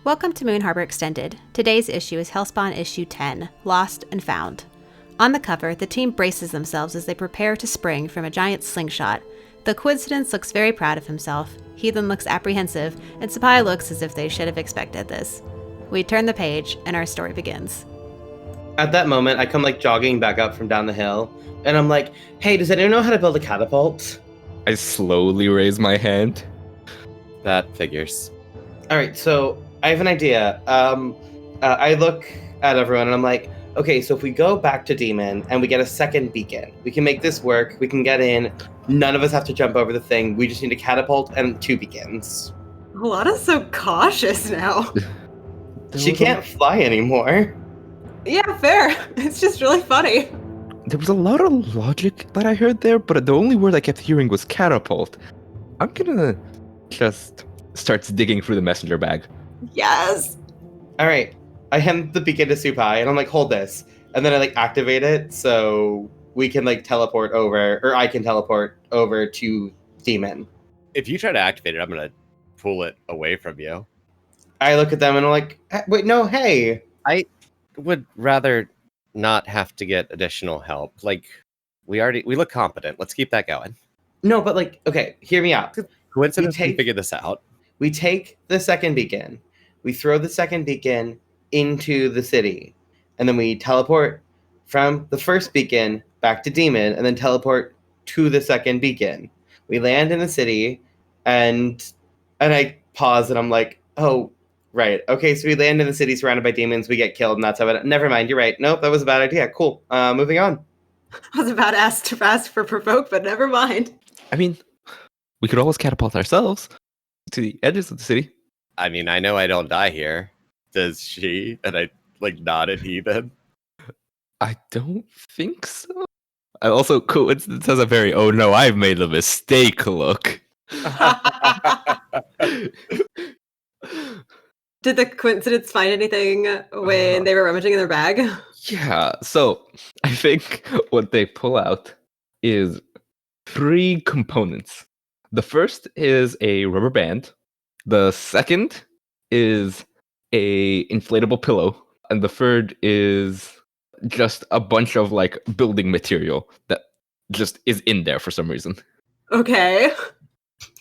Welcome to Moon Harbor Extended. Today's issue is Hellspawn issue 10, Lost and Found. On the cover, the team braces themselves as they prepare to spring from a giant slingshot. The Coincidence looks very proud of himself, Heathen looks apprehensive, and Sapai looks as if they should have expected this. We turn the page, and our story begins. At that moment, I come jogging back up from down the hill, and I'm like, hey, does anyone know how to build a catapult? I slowly raise my hand. That figures. All right, so I have an idea. I look at everyone and I'm like, okay, so if we go back to Demon and we get a second beacon, we can make this work. We can get in. None of us have to jump over the thing. We just need a catapult and 2 beacons. Alana's so cautious now. She can't fly anymore. Yeah, fair. It's just really funny. There was a lot of logic that I heard there, but the only word I kept hearing was catapult. I'm gonna just start digging through the messenger bag. Yes. All right, I hand the beacon to Supai and I'm like, hold this. And then I activate it so we can teleport over, or I can teleport over to Demon. If you try to activate it, I'm going to pull it away from you. I look at them and I'm like, wait, no, hey. I would rather not have to get additional help. We look competent. Let's keep that going. No, but okay, hear me out. Coincidence, we figure this out. We take the second beacon, we throw the second beacon into the city, and then we teleport from the first beacon back to Demon, and then teleport to the second beacon. We land in the city, and I pause, and I'm like, oh, right. Okay, so we land in the city surrounded by demons, we get killed, and that's how it... Never mind, you're right. Nope, that was a bad idea. Cool. Moving on. I was about to ask for provoke, but never mind. I mean, we could always catapult ourselves to the edges of the city. I mean, I know I don't die here. Does she? And I nod at Heathen. I don't think so. I also, Coincidence has a very, oh no, I've made a mistake look. Did the Coincidence find anything when they were rummaging in their bag? Yeah, so I think what they pull out is 3 components. The first is a rubber band. The second is a inflatable pillow. And the third is just a bunch of building material that just is in there for some reason. Okay.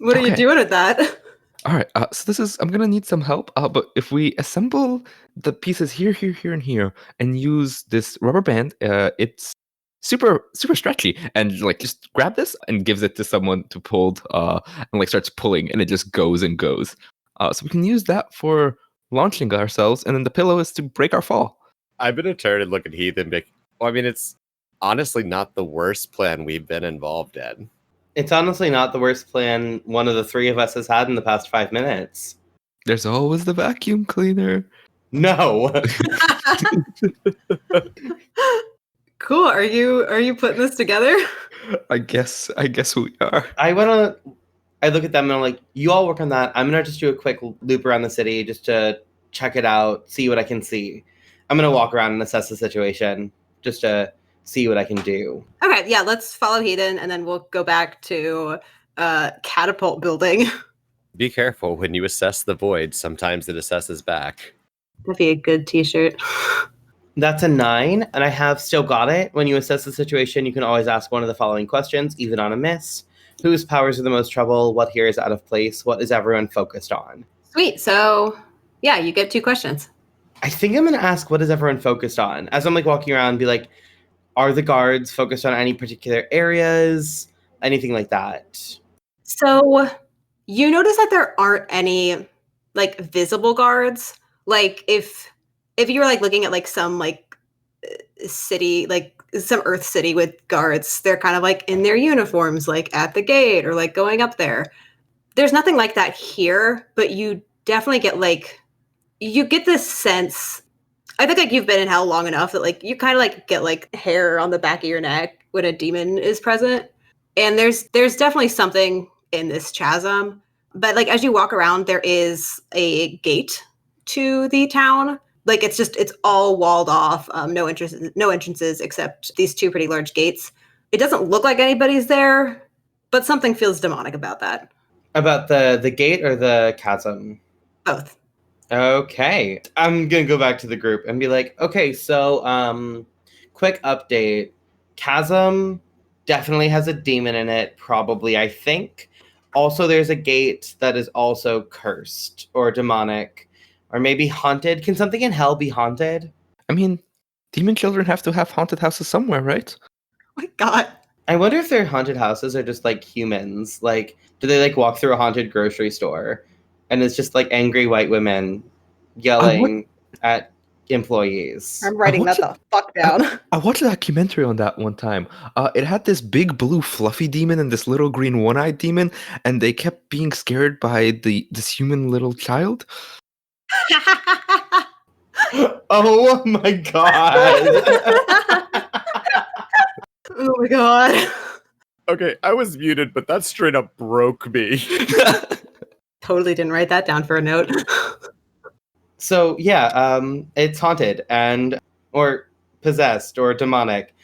What are you doing with that? All right, so I'm going to need some help. But if we assemble the pieces here, and here, and use this rubber band, it's super stretchy, and just grab this and gives it to someone to pull, and starts pulling, and it just goes and goes. So we can use that for launching ourselves, and then the pillow is to break our fall. I'm gonna turn and look at Heathen. It's honestly not the worst plan we've been involved in. It's honestly not the worst plan one of the 3 of us has had in the past 5 minutes. There's always the vacuum cleaner. No. Cool. Are you putting this together? I guess we are. I look at them and I'm like, you all work on that. I'm gonna just do a quick loop around the city just to check it out, see what I can see. I'm gonna walk around and assess the situation just to see what I can do. Okay, yeah, let's follow Heathen and then we'll go back to catapult building. Be careful when you assess the void. Sometimes it assesses back. That'd be a good t-shirt. That's a 9, and I have still got it. When you assess the situation, you can always ask one of the following questions, even on a miss. Whose powers are the most trouble? What here is out of place? What is everyone focused on? Sweet. So, yeah, you get 2 questions. I think I'm going to ask, what is everyone focused on? As I'm walking around, be like, are the guards focused on any particular areas? Anything like that? So, you notice that there aren't any, visible guards. If you were looking at some city, some Earth city with guards, they're kind of in their uniforms, at the gate or going up there. There's nothing like that here, but you definitely get you get this sense. I think you've been in hell long enough that you kind of get hair on the back of your neck when a demon is present. And there's definitely something in this chasm. But as you walk around, there is a gate to the town. It's all walled off, no entrances except these 2 pretty large gates. It doesn't look like anybody's there, but something feels demonic about that. About the gate or the chasm? Both. Okay. I'm going to go back to the group and be like, okay, so quick update. Chasm definitely has a demon in it, probably, I think. Also, there's a gate that is also cursed or demonic or maybe haunted. Can something in hell be haunted? I mean, demon children have to have haunted houses somewhere, right? Oh my god. I wonder if their haunted houses are just like humans. Like, do they like walk through a haunted grocery store and it's just like angry white women yelling at employees? I'm writing that watched the fuck down. I watched a documentary on that one time. It had this big blue fluffy demon and this little green one-eyed demon, and they kept being scared by this human little child. Oh my god. Oh my god. Okay, I was muted, but that straight up broke me. Totally didn't write that down for a note. So yeah, it's haunted or possessed or demonic.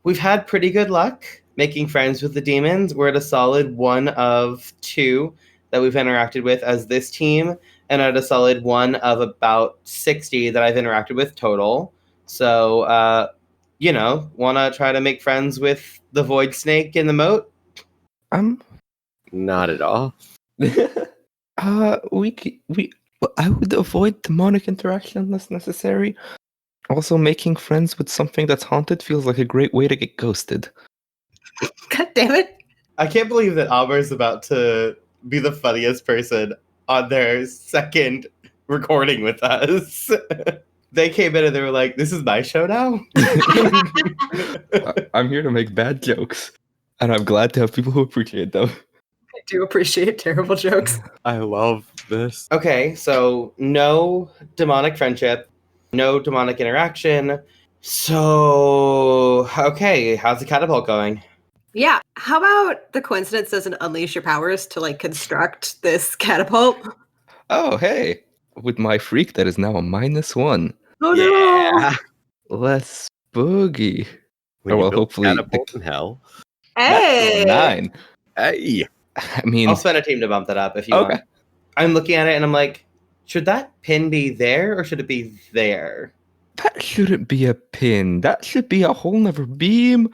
We've had pretty good luck making friends with the demons. We're at a solid 1 of 2 that we've interacted with as this team, and at a solid 1 of about 60 that I've interacted with total. So, want to try to make friends with the void snake in the moat? Not at all. I would avoid demonic interaction unless necessary. Also, making friends with something that's haunted feels like a great way to get ghosted. God damn it. I can't believe that Amar's about to be the funniest person on their second recording with us. They came in and they were like, this is my show now? I'm here to make bad jokes, and I'm glad to have people who appreciate them. I do appreciate terrible jokes. I love this. Okay, so no demonic friendship, no demonic interaction. So, okay, how's the catapult going? Yeah. How about the coincidence doesn't unleash your powers to like construct this catapult? Oh, hey! With my freak, that is now a -1. Oh Yeah. Less boogie. When Oh, you well, build a hopefully catapult in hell. no. Hey. 9. Hey. I mean, I'll spend a team to bump that up if you okay. want. I'm looking at it and I'm like, should that pin be there or should it be there? That shouldn't be a pin. That should be a whole nother beam.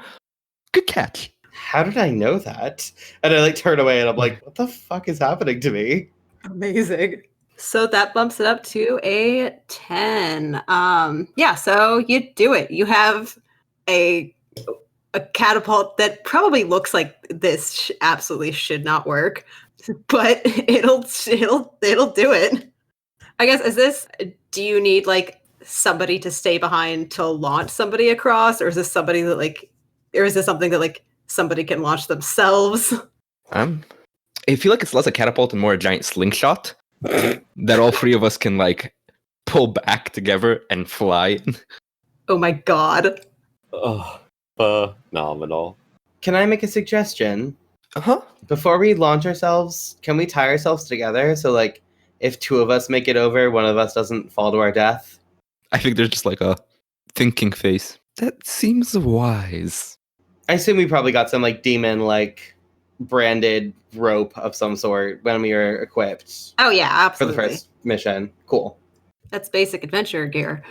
Good catch. How did I know that? And I like turn away and I'm like, what the fuck is happening to me? Amazing. So that bumps it up to a 10. Yeah, so you do it. You have a catapult that probably looks like this absolutely should not work, but it'll do it. I guess do you need like somebody to stay behind to launch somebody across, or is this something that like somebody can launch themselves? I feel like it's less a catapult and more a giant slingshot that all 3 of us can like pull back together and fly. Oh my god. Oh, phenomenal. Can I make a suggestion? Uh-huh. Before we launch ourselves, can we tie ourselves together so like if 2 of us make it over, one of us doesn't fall to our death? I think there's just like a thinking face. That seems wise. I assume we probably got some like demon like branded rope of some sort when we were equipped Oh yeah, for the absolutely. first mission. Cool. That's basic adventure gear.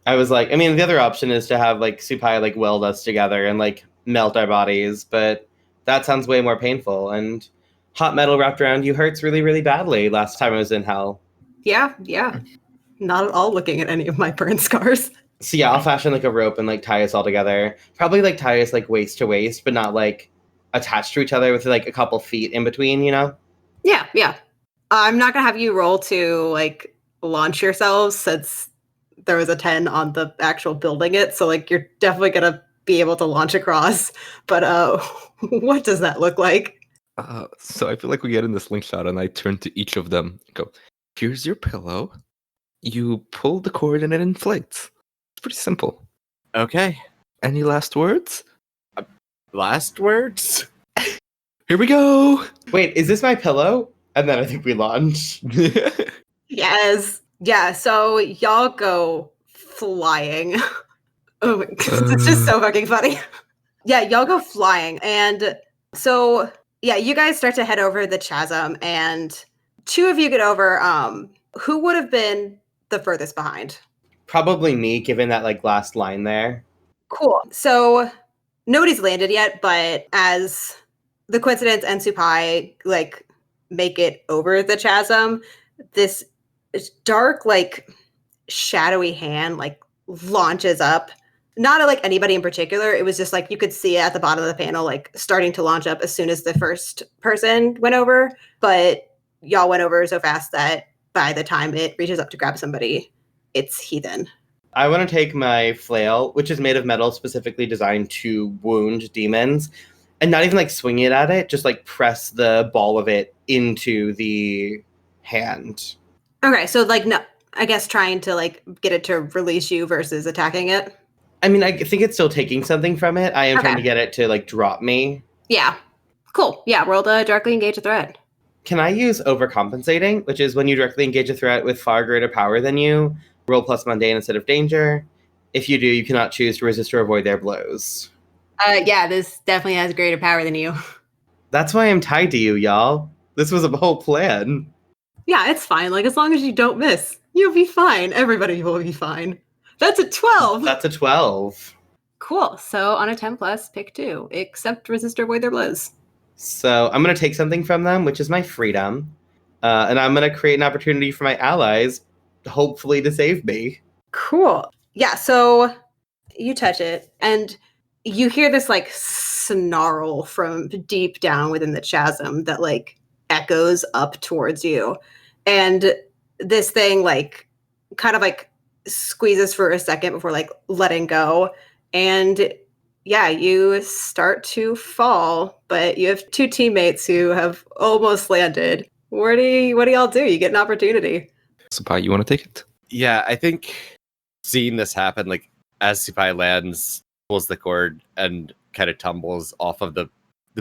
I was like, I mean, the other option is to have like Supai like weld us together and like melt our bodies, but that sounds way more painful. And hot metal wrapped around you hurts really, really badly last time I was in hell. Yeah. Not at all looking at any of my burn scars. So yeah, I'll fashion like a rope and like tie us all together. Probably like tie us like waist to waist, but not like attached to each other with like a couple feet in between, you know? Yeah. I'm not gonna have you roll to like launch yourselves since there was a 10 on the actual building it. So like you're definitely gonna be able to launch across. But what does that look like? So I feel like we get in the slingshot and I turn to each of them and go, here's your pillow. You pull the cord and it inflates. It's pretty simple. Okay. Any last words? Last words? Here we go! Wait, is this my pillow? And then I think we launch. Yes. Yeah, so y'all go flying. Oh my god, it's just so fucking funny. Yeah, y'all go flying. And so, yeah, you guys start to head over the chasm, and 2 of you get over who would have been the furthest behind? Probably me, given that like last line there. Cool. So nobody's landed yet, but as the coincidence and Supai like make it over the chasm, this dark, like shadowy hand like launches up. Not at like anybody in particular. It was just like you could see it at the bottom of the panel, like starting to launch up as soon as the first person went over. But y'all went over so fast that by the time it reaches up to grab somebody, it's Heathen. I want to take my flail, which is made of metal specifically designed to wound demons, and not even like swing it at it, just like press the ball of it into the hand. Okay, so like no, I guess trying to like get it to release you versus attacking it. I mean, I think it's still taking something from it. I am trying Okay. to get it to like drop me. Yeah. Cool. Yeah, roll to directly engage a threat. Can I use overcompensating, which is when you directly engage a threat with far greater power than you, roll plus mundane instead of danger. If you do, you cannot choose to resist or avoid their blows. Yeah, this definitely has greater power than you. That's why I'm tied to you, y'all. This was a whole plan. Yeah, it's fine. Like, as long as you don't miss, you'll be fine. Everybody will be fine. That's a 12. That's a 12. Cool. So on a 10 plus, pick 2. Except resist or avoid their blows. So I'm going to take something from them, which is my freedom. And I'm going to create an opportunity for my allies, hopefully to save me. Cool. Yeah, so you touch it, and you hear this, like, snarl from deep down within the chasm that, like, echoes up towards you. And this thing, like, kind of, like, squeezes for a second before, like, letting go. And yeah, you start to fall, but you have 2 teammates who have almost landed. What do y'all do? You get an opportunity. Supai, you want to take it? Yeah, I think seeing this happen, like as Supai lands, pulls the cord and kind of tumbles off of the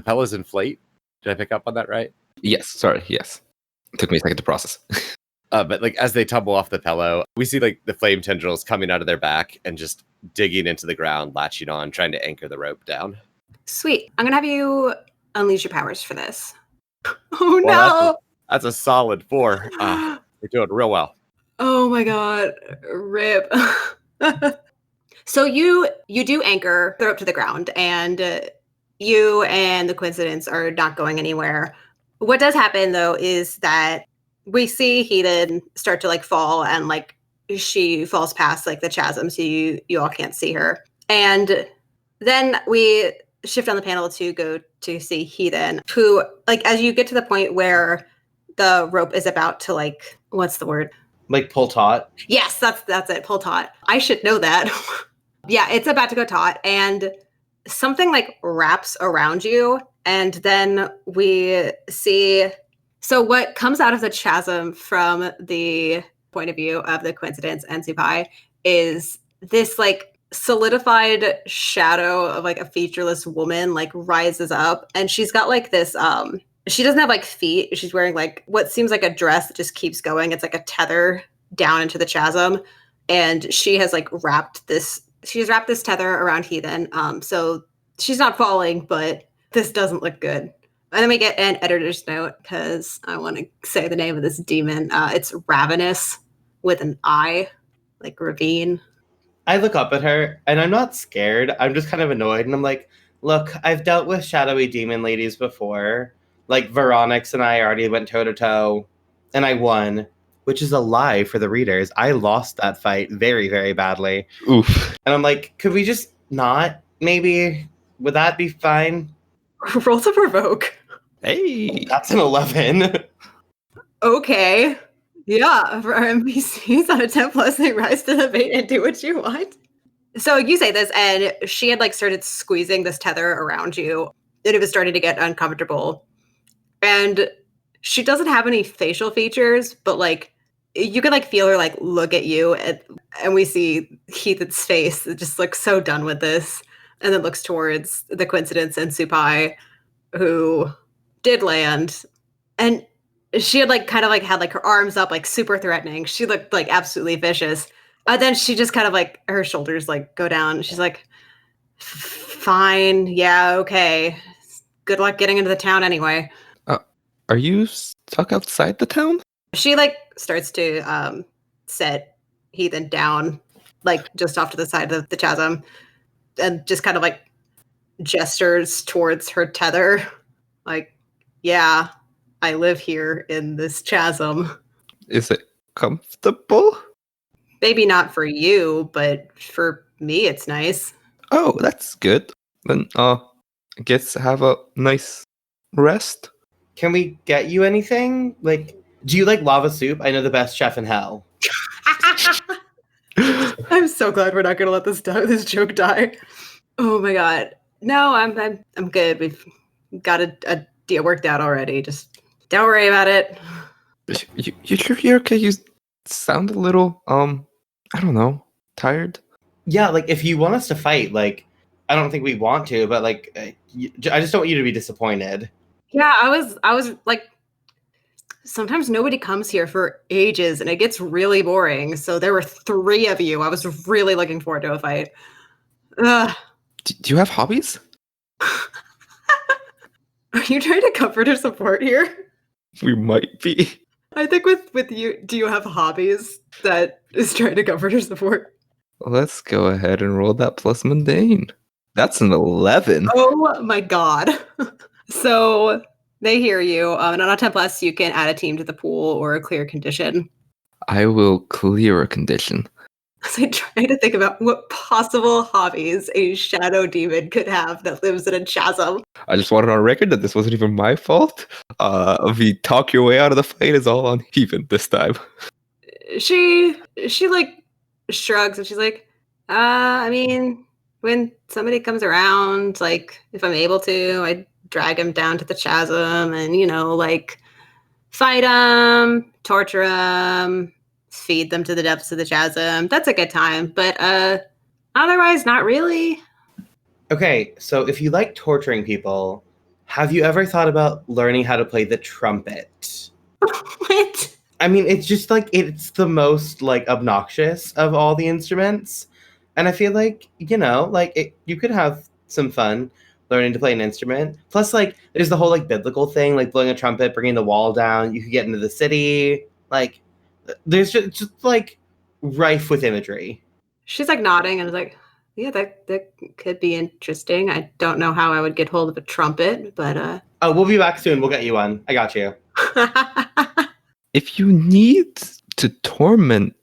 pillows inflate. Did I pick up on that right? Yes, sorry, yes. It took me a second to process. But like as they tumble off the pillow, we see like the flame tendrils coming out of their back and just digging into the ground, latching on, trying to anchor the rope down. Sweet. I'm going to have you unleash your powers for this. Oh, Well, no. That's a solid 4. You're doing real well. Oh, my God. Rip. So you do anchor the rope to the ground, and you and the coincidence are not going anywhere. What does happen, though, is that we see Heathen start to like fall, and like she falls past like the chasm, so you all can't see her. And then we shift on the panel to go to see Heathen, who like as you get to the point where the rope is about to like, what's the word? Like pull taut. Yes, that's it. Pull taut. I should know that. Yeah, it's about to go taut, and something like wraps around you, and then we see. So what comes out of the chasm from the point of view of the coincidence and Supai is this like solidified shadow of like a featureless woman like rises up, and she's got like this she doesn't have like feet. She's wearing like what seems like a dress that just keeps going. It's like a tether down into the chasm, and she has like wrapped this tether around Heathen. So she's not falling, but this doesn't look good. And then we get an editor's note because I want to say the name of this demon. It's Ravenous with an I, like ravine. I look up at her and I'm not scared. I'm just kind of annoyed. And I'm like, look, I've dealt with shadowy demon ladies before. Like Veronix and I already went toe to toe and I won, which is a lie for the readers. I lost that fight very, very badly. Oof. And I'm like, could we just not? Maybe? Would that be fine? Roll to provoke. Hey! That's an 11. Okay. Yeah, for our NPCs on a 10 plus, they rise to the bait and do what you want. So you say this, and she had like started squeezing this tether around you, and it was starting to get uncomfortable. And she doesn't have any facial features, but like you can like feel her like look at you, and we see Heathen's face that just looks so done with this, and then looks towards the coincidence and Supai, who did land, and she had like kind of like had like her arms up like super threatening. She looked like absolutely vicious. Then she just kind of like her shoulders like go down. She's like, fine, yeah, okay. Good luck getting into the town anyway. Are you stuck outside the town? She like starts to set Heathen down, like just off to the side of the chasm, and just kind of like gestures towards her tether, like, yeah, I live here in this chasm. Is it comfortable? Maybe not for you, but for me, it's nice. Oh, that's good. Then, I guess have a nice rest. Can we get you anything? Like, do you like lava soup? I know the best chef in hell. I'm so glad we're not gonna let this joke die. Oh my god. No, I'm good. We've got a deal worked out already. Just don't worry about it. You sure you're okay? You sound a little, I don't know, tired? Yeah, like if you want us to fight, like I don't think we want to, but like I just don't want you to be disappointed. Yeah, I was like, sometimes nobody comes here for ages and it gets really boring. So there were 3 of you. I was really looking forward to a fight. Ugh. Do you have hobbies? Are you trying to comfort or support here? We might be. I think with you, do you have hobbies that is trying to comfort or support? Let's go ahead and roll that plus mundane. That's an 11. Oh my god. So they hear you. And on a 10 plus, you can add a team to the pool or a clear condition. I will clear a condition. As I try to think about what possible hobbies a shadow demon could have that lives in a chasm. I just wanted on record that this wasn't even my fault. If you talk your way out of the fight, is all on Heathen this time. She like shrugs and she's like, I mean, when somebody comes around, like if I'm able to, I drag him down to the chasm and, you know, like fight him, torture him, feed them to the depths of the chasm. That's a good time, but otherwise not really. Okay, so if you like torturing people, have you ever thought about learning how to play the trumpet? What? I mean, it's just like it's the most like obnoxious of all the instruments, and I feel like you could have some fun learning to play an instrument. Plus, like there's the whole like biblical thing, like blowing a trumpet, bringing the wall down. You could get into the city. Like, there's just like rife with imagery. She's like nodding and is like, yeah, that could be interesting. I don't know how I would get hold of a trumpet, but Oh, we'll be back soon. We'll get you one. I got you. If you need to torment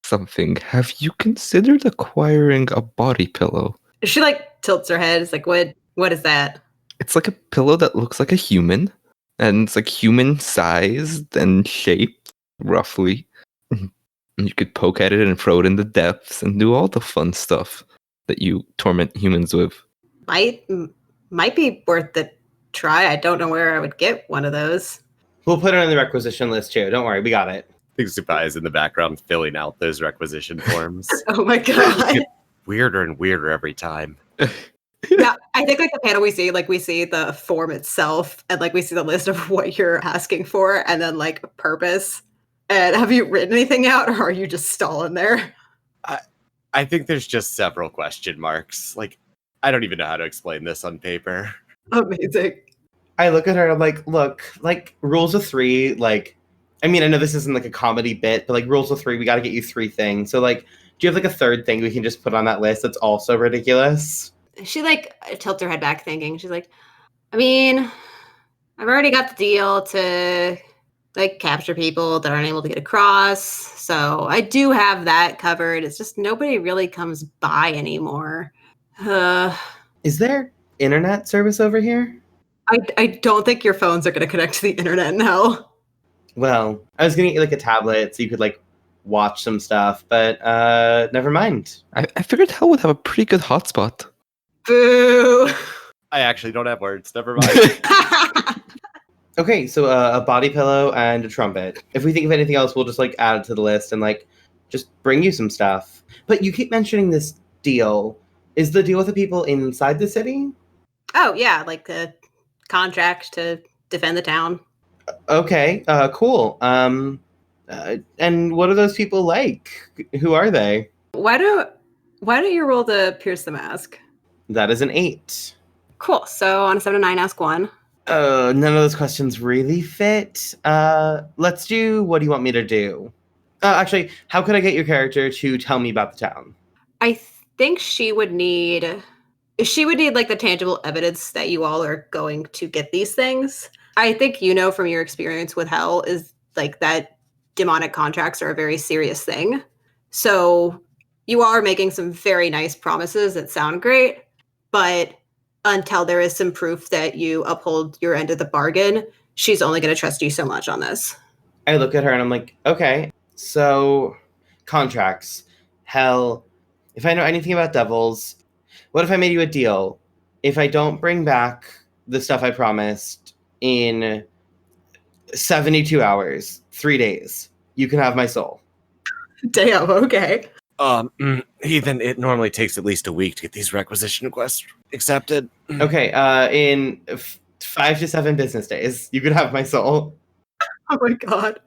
something, have you considered acquiring a body pillow? She like tilts her head. It's like, what is that? It's like a pillow that looks like a human, and it's like human sized and shaped, roughly. And you could poke at it and throw it in the depths and do all the fun stuff that you torment humans with. Might be worth the try. I don't know where I would get one of those. We'll put it on the requisition list too. Don't worry, we got it. I think Supai is in the background filling out those requisition forms. Oh my god. Weirder and weirder every time. Yeah, I think like the panel we see the form itself and like we see the list of what you're asking for and then like purpose. And have you written anything out or are you just stalling there? I think there's just several question marks. Like, I don't even know how to explain this on paper. Amazing. I look at her and I'm like, look, like rules of 3, like, I mean, I know this isn't like a comedy bit, but like rules of 3, we got to get you 3 things. So like, do you have like a 3rd thing we can just put on that list that's also ridiculous? She like tilts her head back thinking. She's like, I mean, I've already got the deal to like capture people that aren't able to get across. So I do have that covered. It's just nobody really comes by anymore. Is there internet service over here? I don't think your phones are going to connect to the internet now. Well, I was gonna get you like a tablet so you could like watch some stuff, but never mind. I figured Hell would have a pretty good hotspot. Boo. I actually don't have words. Never mind. Okay, so a body pillow and a trumpet. If we think of anything else, we'll just like add it to the list and like just bring you some stuff. But you keep mentioning this deal. Is the deal with the people inside the city? Oh yeah, like the contract to defend the town. Okay, cool. And what are those people like? Who are they? Why don't you roll to pierce the mask? That is an 8. Cool. So on a 7 to 9, ask 1. None of those questions really fit. Let's do what do you want me to do? Actually, how could I get your character to tell me about the town? I think she would need like the tangible evidence that you all are going to get these things. I think from your experience with Hell is like that demonic contracts are a very serious thing. So you are making some very nice promises that sound great, but until there is some proof that you uphold your end of the bargain, she's only going to trust you so much on this. I look at her and I'm like, okay, so contracts. Hell, if I know anything about devils, what if I made you a deal? If I don't bring back the stuff I promised in 72 hours, 3 days, you can have my soul. Damn, okay. Heathen, it normally takes at least a week to get these requisition requests accepted. Okay, in 5 to 7 business days, you can have my soul. Oh my god.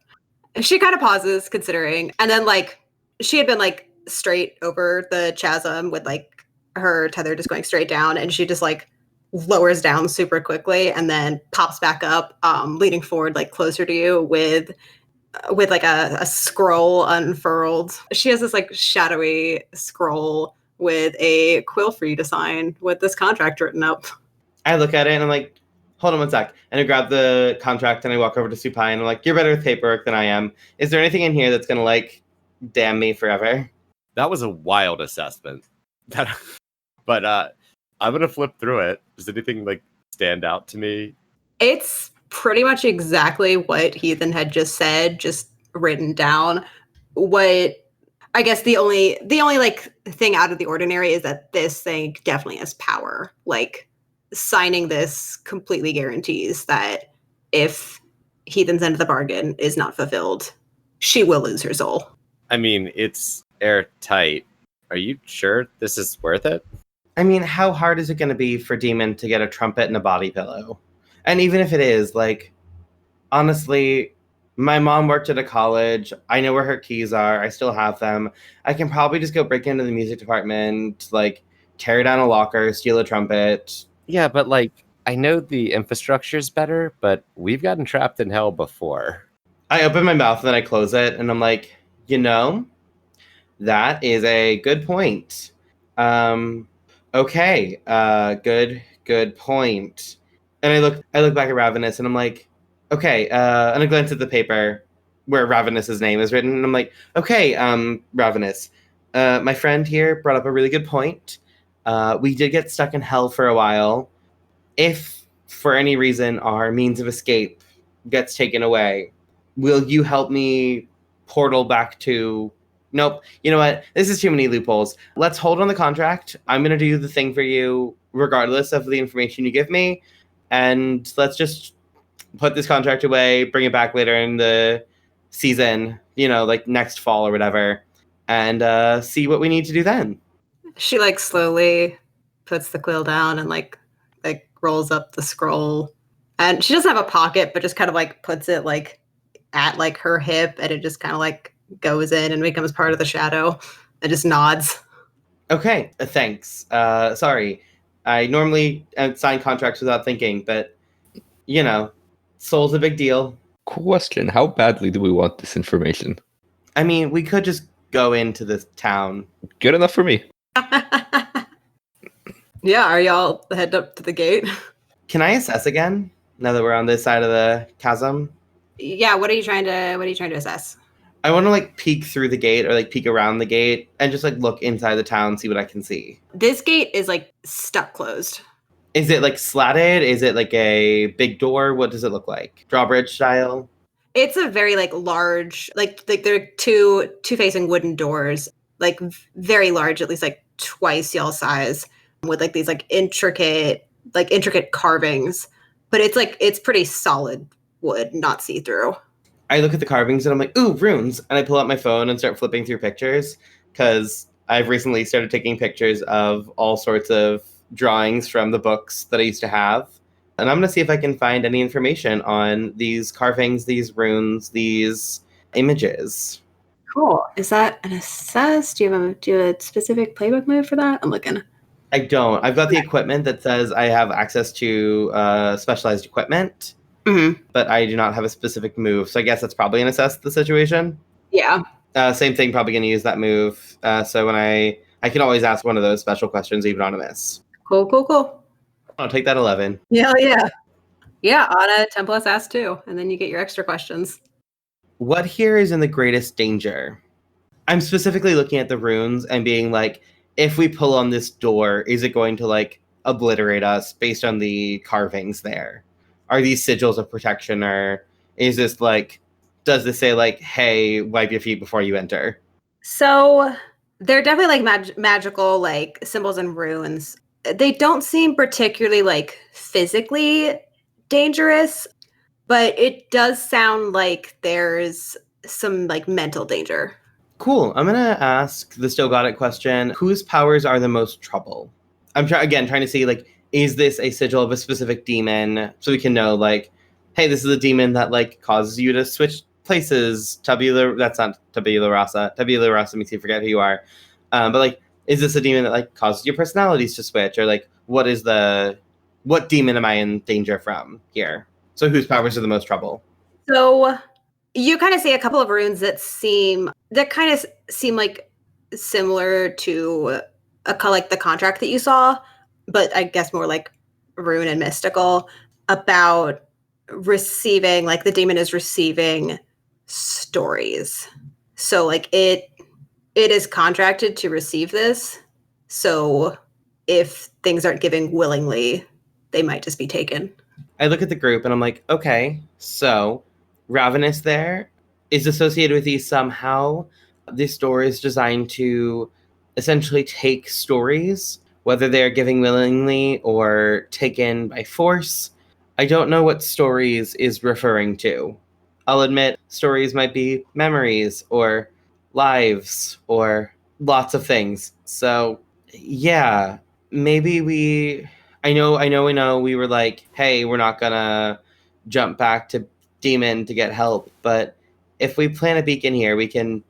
She kind of pauses, considering, and then she had been straight over the chasm with her tether just going straight down, and she just lowers down super quickly and then pops back up, leaning forward closer to you with a scroll unfurled. She has this shadowy scroll with a quill for you to sign with this contract written up. I look at it and I'm like, hold on one sec. And I grab the contract and I walk over to Supai and I'm like, you're better with paperwork than I am. Is there anything in here that's going to damn me forever? That was a wild assessment. But I'm going to flip through it. Does anything stand out to me? It's pretty much exactly what Heathen had just said, just written down. What I guess the only thing out of the ordinary is that this thing definitely has power. Signing this completely guarantees that if Heathen's end of the bargain is not fulfilled, she will lose her soul. I mean, it's airtight. Are you sure this is worth it? I mean, how hard is it going to be for Demon to get a trumpet and a body pillow? And even if it is, honestly, my mom worked at a college. I know where her keys are. I still have them. I can probably just go break into the music department, tear down a locker, steal a trumpet. Yeah, but I know the infrastructure's better, but we've gotten trapped in hell before. I open my mouth and then I close it, and I'm like, that is a good point. Okay, good point. And I look back at Ravenous and I'm like, okay, and I glance at the paper where Ravenous's name is written, and I'm like, okay, Ravenous, my friend here brought up a really good point. We did get stuck in hell for a while. If, for any reason, our means of escape gets taken away, will you help me portal back to... Nope. You know what? This is too many loopholes. Let's hold on the contract. I'm going to do the thing for you regardless of the information you give me. And let's just put this contract away, bring it back later in the season, next fall or whatever, and see what we need to do then. She slowly puts the quill down and rolls up the scroll. And she doesn't have a pocket, but just kind of puts it at her hip, and it just kind of goes in and becomes part of the shadow. It just nods. Okay, thanks. Sorry. I normally sign contracts without thinking, but, soul's a big deal. Question, how badly do we want this information? I mean, we could just go into this town. Good enough for me. Yeah, are y'all headed up to the gate? Can I assess again, now that we're on this side of the chasm? Yeah, what are you trying to assess? I want to peek through the gate or peek around the gate and just look inside the town, see what I can see. This gate is stuck closed. Is it slatted? Is it a big door? What does it look like? Drawbridge style? It's a very large, there are two facing wooden doors, very large, at least twice y'all's size, with these intricate carvings. But it's pretty solid wood, not see-through. I look at the carvings and I'm like, ooh, runes. And I pull out my phone and start flipping through pictures because I've recently started taking pictures of all sorts of drawings from the books that I used to have. And I'm going to see if I can find any information on these carvings, these runes, these images. Cool. Is that an assess? Do you have a specific playbook move for that? I'm looking. I don't. I've got the equipment that says I have access to specialized equipment, Mm-hmm. but I do not have a specific move. So I guess that's probably going to assess the situation. Yeah. Same thing, probably going to use that move. So when I can always ask one of those special questions, even on a miss. Cool. I'll take that 11. Yeah. Yeah, on a 10 plus ask too. And then you get your extra questions. What here is in the greatest danger? I'm specifically looking at the runes and being like, if we pull on this door, is it going to like obliterate us based on the carvings there? Are these sigils of protection, or is this like, does this say like, hey, wipe your feet before you enter? So they're definitely like magical like symbols and runes. They don't seem particularly like physically dangerous, but it does sound like there's some like mental danger. Cool. I'm gonna ask the still got it question. Whose powers are the most trouble? I'm trying to see like, is this a sigil of a specific demon, so we can know like, hey, this is a demon that like causes you to switch places. That's not tabula rasa. Tabula rasa makes you forget who you are. But like, is this a demon that like causes your personalities to switch, or like, what demon am I in danger from here? So whose powers are the most trouble? So you kind of see a couple of runes that kind of seem like similar to like the contract that you saw, but I guess more like rune and mystical, about receiving, like the demon is receiving stories. So like it is contracted to receive this. So if things aren't giving willingly, they might just be taken. I look at the group and I'm like, okay, so Ravenous there is associated with these somehow. This door is designed to essentially take stories, whether they're giving willingly or taken by force. I don't know what stories is referring to. I'll admit stories might be memories or lives or lots of things. So, yeah, maybe I know we were like, hey, we're not gonna jump back to Demon to get help, but if we plant a beacon here, we can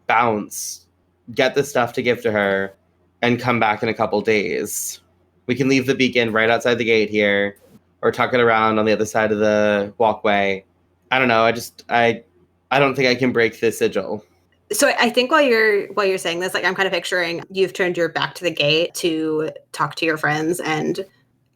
bounce, get the stuff to give to her, and come back in a couple days. We can leave the beacon right outside the gate here, or tuck it around on the other side of the walkway. I don't know. I don't think I can break this sigil. So I think while you're saying this, like I'm kind of picturing you've turned your back to the gate to talk to your friends, and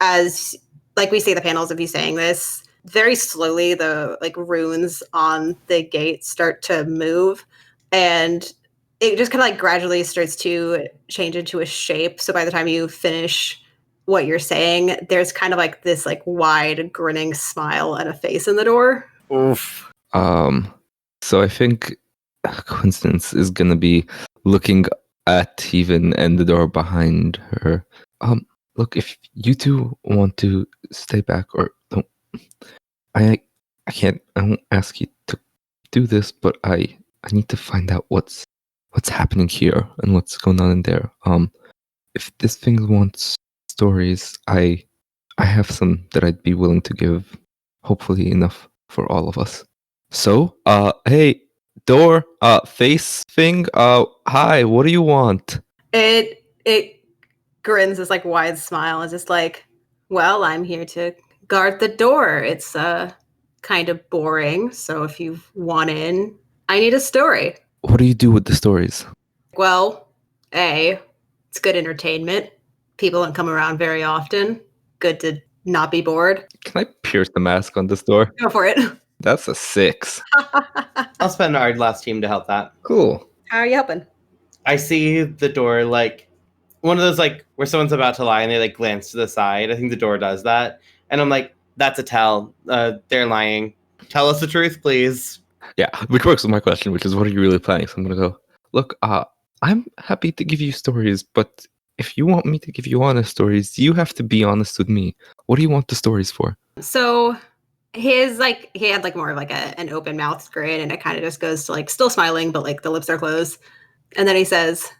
as like we see the panels of you saying this, very slowly the like runes on the gate start to move, and it just kind of like gradually starts to change into a shape. So by the time you finish what you're saying, there's kind of like this like wide grinning smile and a face in the door. Oof. So I think Coincidence is gonna be looking at Teven and the door behind her. Look, if you two want to stay back or don't, I won't ask you to do this, but I need to find out what's happening here and what's going on in there. If this thing wants stories, I have some that I'd be willing to give. Hopefully enough for all of us. So, hey, door, face thing, hi, what do you want? It grins this like wide smile and just like, well, I'm here to guard the door. It's kind of boring, so if you want in, I need a story. What do you do with the stories? Well, it's good entertainment. People don't come around very often. Good to not be bored. Can I pierce the mask on this door? Go for it. That's a 6. I'll spend our last team to help that. Cool. How are you helping? I see the door like one of those like where someone's about to lie and they like glance to the side. I think the door does that. And I'm like, that's a tell. They're lying. Tell us the truth, please. Yeah, which works with my question, which is what are you really planning? So I'm gonna go, look, I'm happy to give you stories, but if you want me to give you honest stories, you have to be honest with me. What do you want the stories for? So he had like more of like an open mouth grin, and it kind of just goes to like still smiling, but like the lips are closed. And then he says,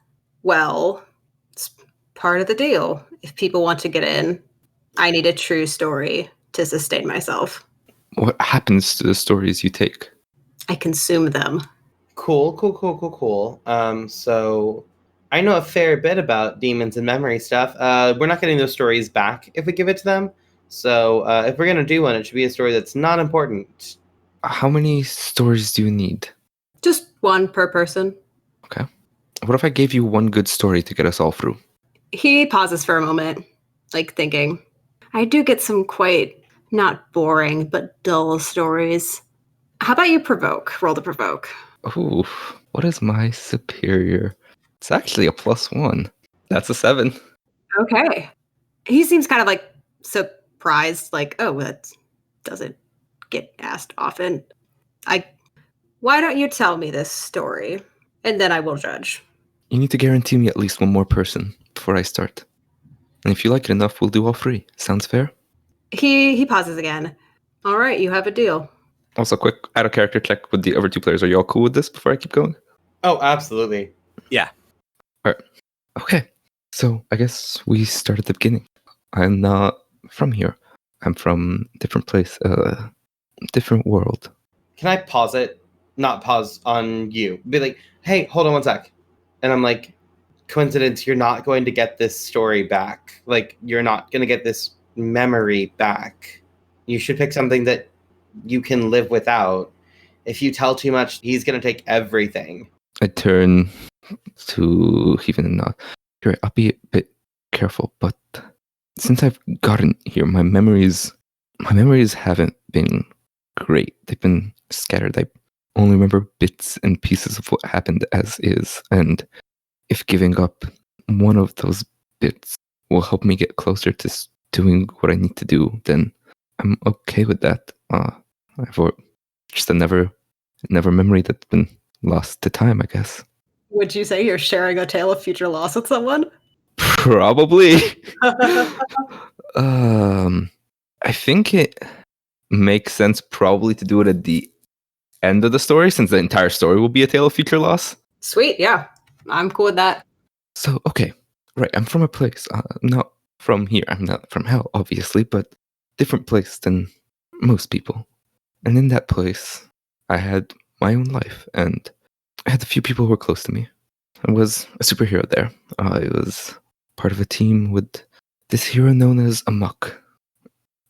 well, it's part of the deal. If people want to get in, I need a true story to sustain myself. What happens to the stories you take? I consume them. Cool. So I know a fair bit about demons and memory stuff. We're not getting those stories back if we give it to them. So if we're going to do one, it should be a story that's not important. How many stories do you need? Just one per person. Okay. What if I gave you one good story to get us all through? He pauses for a moment, like thinking. I do get some quite not boring, but dull stories. How about you provoke? Roll to provoke. Ooh, what is my superior? It's actually a +1. That's a 7. Okay. He seems kind of like surprised, like, oh, that doesn't get asked often. Why don't you tell me this story? And then I will judge. You need to guarantee me at least one more person before I start. And if you like it enough, we'll do all 3. Sounds fair? He pauses again. All right, you have a deal. Also, quick out of character check with the other 2 players. Are you all cool with this before I keep going? Oh, absolutely. Okay. So I guess we start at the beginning. I'm not from here. I'm from a different place, different world. Can I pause it? Not pause on you. Be like, hey, hold on one sec. And I'm like, coincidence, you're not going to get this story back. Like, you're not going to get this memory back. You should pick something that you can live without. If you tell too much, he's going to take everything. I turn to Heaven and nod. Sure, I'll be a bit careful, but since I've gotten here, my memories haven't been great. They've been scattered. I only remember bits and pieces of what happened as is, and if giving up one of those bits will help me get closer to doing what I need to do, then I'm okay with that. I've just a never memory that's been lost to time, I guess. Would you say you're sharing a tale of future loss with someone? Probably. I think it makes sense probably to do it at the end of the story, since the entire story will be a tale of future loss. Sweet, yeah. I'm cool with that. So, okay, right, I'm from a place, not from here. I'm not from hell, obviously, but different place than most people. And in that place, I had my own life, and I had a few people who were close to me. I was a superhero there. I was part of a team with this hero known as Amok.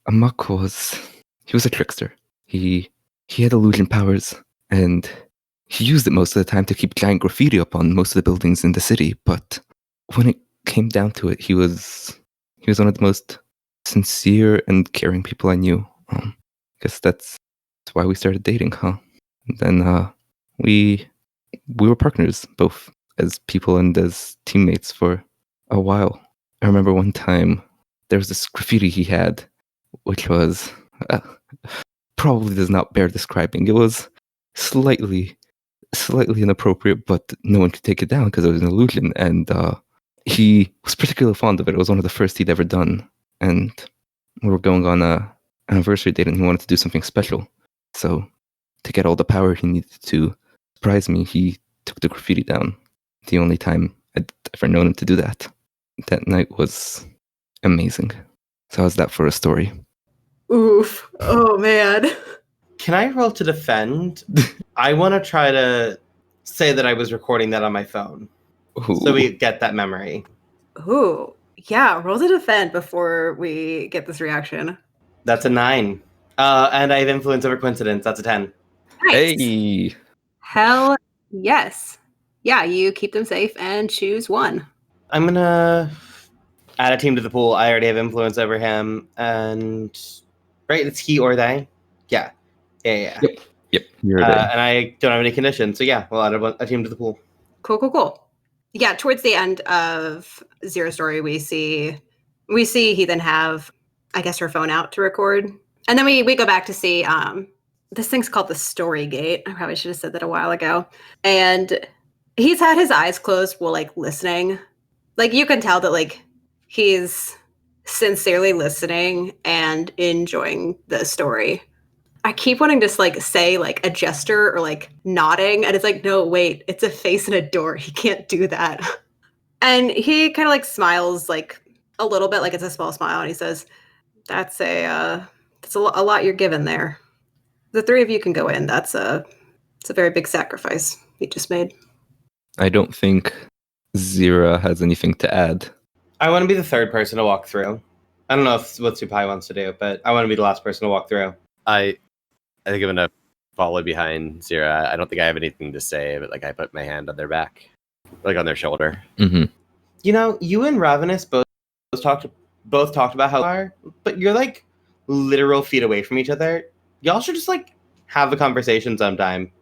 Amok was a trickster. He had illusion powers, and he used it most of the time to keep giant graffiti up on most of the buildings in the city. But when it came down to it, he was one of the most sincere and caring people I knew. I guess that's why we started dating, huh? And then we were partners, both as people and as teammates for a while. I remember one time there was this graffiti he had, which was probably does not bear describing. It was slightly inappropriate, but no one could take it down because it was an illusion. And he was particularly fond of it. It was one of the first he'd ever done. And we were going on an anniversary date, and he wanted to do something special. So to get all the power he needed to surprise me, he took the graffiti down. The only time I'd ever known him to do that. That night was amazing. So how's that for a story? Oof. Oh, man. Can I roll to defend? I want to try to say that I was recording that on my phone. Ooh. So we get that memory. Ooh. Yeah, roll to defend before we get this reaction. That's a 9. And I have influence over coincidence. That's a 10. Nice. Hey! Hell yes. Yeah, you keep them safe and choose one. I'm going to add a team to the pool. I already have influence over him. And, right, it's he or they. Yeah. Yep. You're And there. I don't have any conditions. So, yeah, we'll add a team to the pool. Cool. Yeah, towards the end of Zero Story, we see he then have, I guess, her phone out to record. And then we go back to see this thing's called the Story Gate. I probably should have said that a while ago. And he's had his eyes closed while like listening. Like you can tell that like he's sincerely listening and enjoying the story. I keep wanting to like say like a gesture or like nodding, and it's like, no, wait, it's a face and a door. He can't do that. And he kind of like smiles like a little bit, like it's a small smile, and he says, "That's a lot you're given there. The 3 of you can go in. It's a very big sacrifice you just made." I don't think Zira has anything to add. I want to be the third person to walk through. I don't know what Supai wants to do, but I want to be the last person to walk through. I think I'm gonna follow behind Zira. I don't think I have anything to say, but like I put my hand on their back, like on their shoulder. Mm-hmm. You know, you and Ravenous both talked about how you are, but you're like literal feet away from each other. Y'all should just like have a conversation sometime.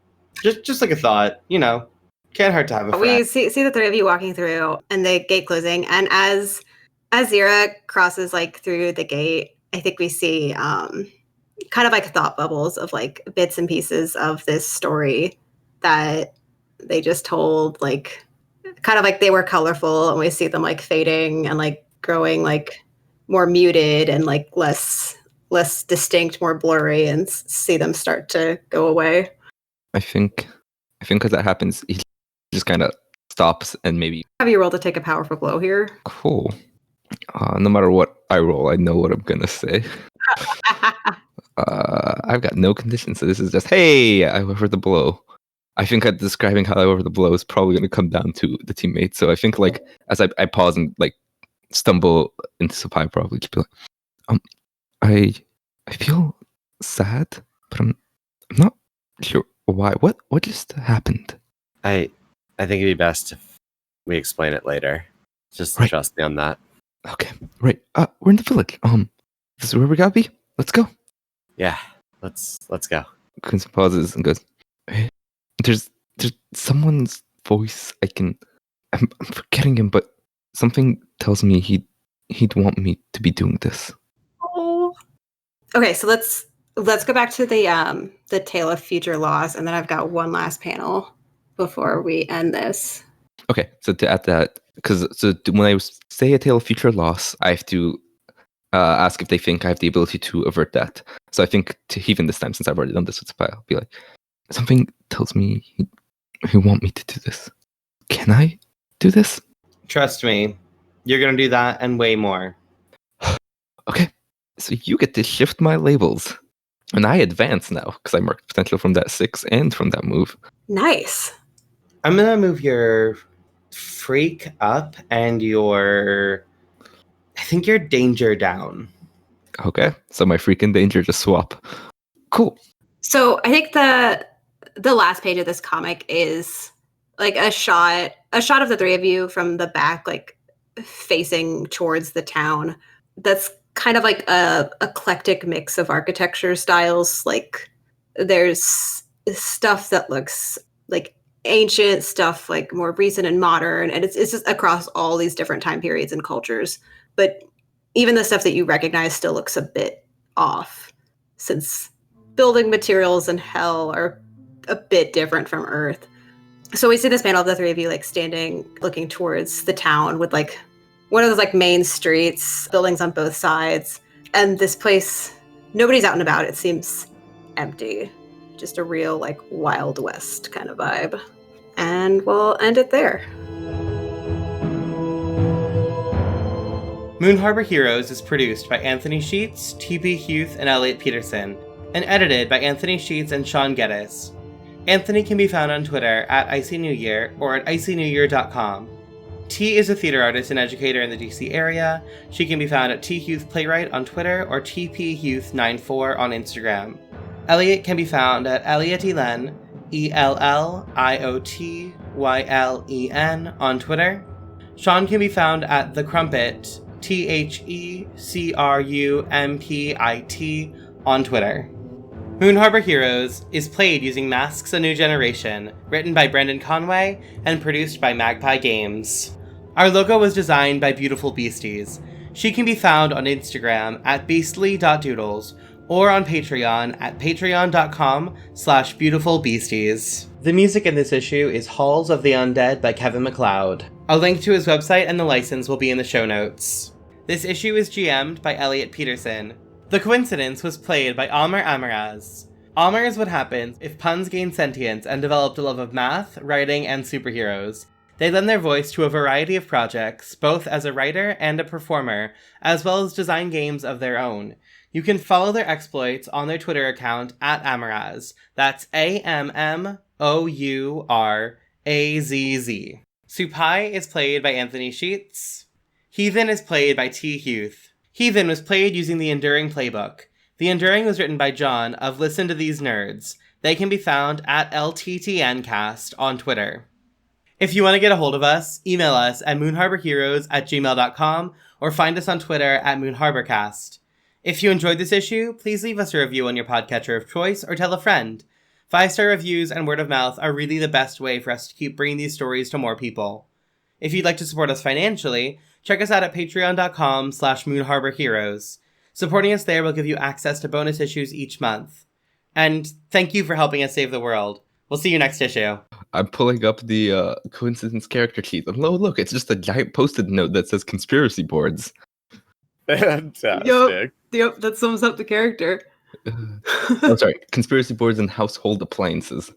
Just like a thought, you know. Can't hurt to have a friend. We see the three of you walking through and the gate closing, and as Zira crosses like through the gate, I think we see kind of like thought bubbles of like bits and pieces of this story that they just told, like kind of like they were colorful, and we see them like fading and like growing like more muted and like less distinct, more blurry, and see them start to go away. I think as that happens, he just kind of stops and maybe. Have you roll to take a powerful blow here? Cool. No matter what I roll, I know what I'm gonna say. I've got no conditions, so this is just, hey, I went for the blow. I think describing how I went for the blow is probably going to come down to the teammates. So I think like as I pause and like stumble into Supai, probably just be like, I feel sad, but I'm not sure why. What just happened? I think it'd be best if we explain it later. Just Right. trust me on that. Okay, right. We're in the village. This is where we gotta be. Let's go. Yeah, let's go. Quincy pauses and goes, hey, there's someone's voice. I'm forgetting him, but something tells me he'd want me to be doing this. Oh. Okay, so let's go back to the Tale of Future Loss, and then I've got one last panel before we end this. Okay, so to add that, because when I say a tale of future loss, I have to ask if they think I have the ability to avert that. So I think even this time, since I've already done this with Spy, I'll be like, something tells me he want me to do this. Can I do this? Trust me, you're gonna do that and way more. Okay, so you get to shift my labels. And I advance now, because I marked potential from that 6 and from that move. Nice. I'm gonna move your freak up and I think your danger down. Okay, so my freaking danger just swap. Cool. So I think the last page of this comic is like a shot of the three of you from the back, like facing towards the town. That's kind of like a eclectic mix of architecture styles. Like there's stuff that looks like ancient, stuff like more recent and modern, and it's just across all these different time periods and cultures. But even the stuff that you recognize still looks a bit off, since building materials in Hell are a bit different from Earth. So we see this panel of the three of you like standing, looking towards the town with like one of those like main streets, buildings on both sides. And this place, nobody's out and about. It seems empty. Just a real like Wild West kind of vibe. And we'll end it there. Moon Harbor Heroes is produced by Anthony Sheets, T.B. Huth, and Elliot Peterson, and edited by Anthony Sheets and Sean Geddes. Anthony can be found on Twitter at IcyNewYear or at icynewyear.com. T is a theater artist and educator in the DC area. She can be found at thuthplaywright on Twitter or tphuth94 on Instagram. Elliot can be found at Elliotylen, ELLIOTYLEN on Twitter. Sean can be found at The Crumpit, THECRUMPIT on Twitter. Moon Harbor Heroes is played using Masks: A New Generation, written by Brendan Conway and produced by Magpie Games. Our logo was designed by Beautiful Beasties. She can be found on Instagram at beastly.doodles or on Patreon at patreon.com/beautifulbeasties. The music in this issue is Halls of the Undead by Kevin MacLeod. A link to his website and the license will be in the show notes. This issue is GM'd by Elliot Peterson. The Coincidence was played by Amr Amaraz. Amr is what happens if puns gain sentience and developed a love of math, writing, and superheroes. They lend their voice to a variety of projects, both as a writer and a performer, as well as design games of their own. You can follow their exploits on their Twitter account at Amaraz. That's AMMOURAZZ. Supai is played by Anthony Sheets. Heathen is played by T. Huth. Heathen was played using the Enduring playbook. The Enduring was written by John of Listen to These Nerds. They can be found at LTTNcast on Twitter. If you want to get a hold of us, email us at moonharborheroes@gmail.com or find us on Twitter at moonharborcast. If you enjoyed this issue, please leave us a review on your podcatcher of choice or tell a friend. 5-star reviews and word of mouth are really the best way for us to keep bringing these stories to more people. If you'd like to support us financially, check us out at patreon.com/moonharborheroes. Supporting us there will give you access to bonus issues each month. And thank you for helping us save the world. We'll see you next issue. I'm pulling up the coincidence character sheet. And look, it's just a giant post-it note that says conspiracy boards. Fantastic. Yep, that sums up the character. I'm sorry, conspiracy boards and household appliances.